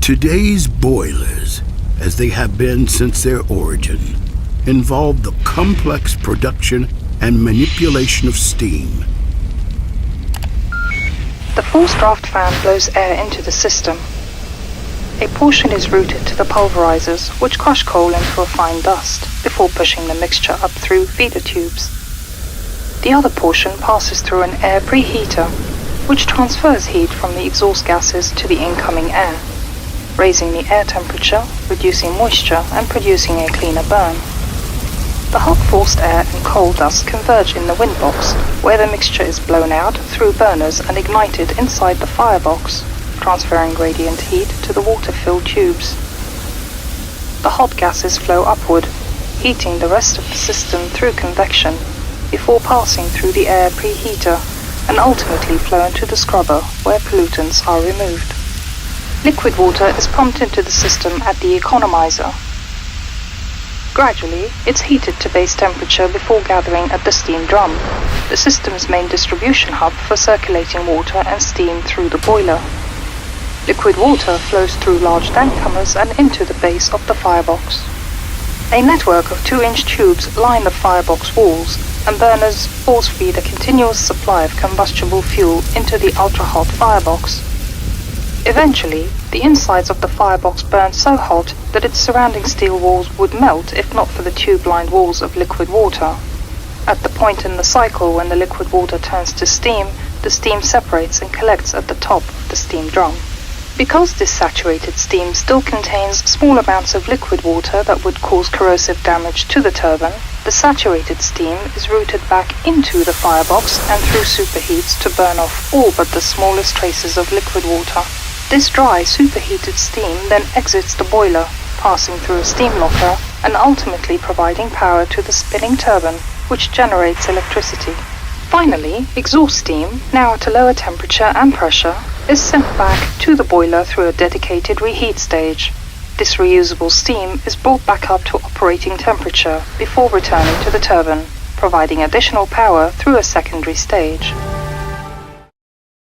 Today's boilers, as they have been since their origin, involve the complex production and manipulation of steam. The forced draft fan blows air into the system. A portion is routed to the pulverizers, which crush coal into a fine dust before pushing the mixture up through feeder tubes. The other portion passes through an air preheater, which transfers heat from the exhaust gases to the incoming air, raising the air temperature, reducing moisture, and producing a cleaner burn. The hot forced air and coal dust converge in the wind box, where the mixture is blown out through burners and ignited inside the firebox, transferring radiant heat to the water-filled tubes. The hot gases flow upward, heating the rest of the system through convection, before passing through the air preheater and ultimately flow into the scrubber, where pollutants are removed. Liquid water is pumped into the system at the economizer. Gradually, it's heated to base temperature before gathering at the steam drum, the system's main distribution hub for circulating water and steam through the boiler. Liquid water flows through large tank-comers and into the base of the firebox. A network of 2-inch tubes line the firebox walls, and burners force feed a continuous supply of combustible fuel into the ultra-hot firebox. Eventually, the insides of the firebox burn so hot that its surrounding steel walls would melt if not for the tube-lined walls of liquid water. At the point in the cycle when the liquid water turns to steam, the steam separates and collects at the top of the steam drum. Because this saturated steam still contains small amounts of liquid water that would cause corrosive damage to the turbine, the saturated steam is routed back into the firebox and through superheats to burn off all but the smallest traces of liquid water. This dry, superheated steam then exits the boiler, passing through a steam locker and ultimately providing power to the spinning turbine, which generates electricity. Finally, exhaust steam, now at a lower temperature and pressure, is sent back to the boiler through a dedicated reheat stage. This reusable steam is brought back up to operating temperature before returning to the turbine, providing additional power through a secondary stage.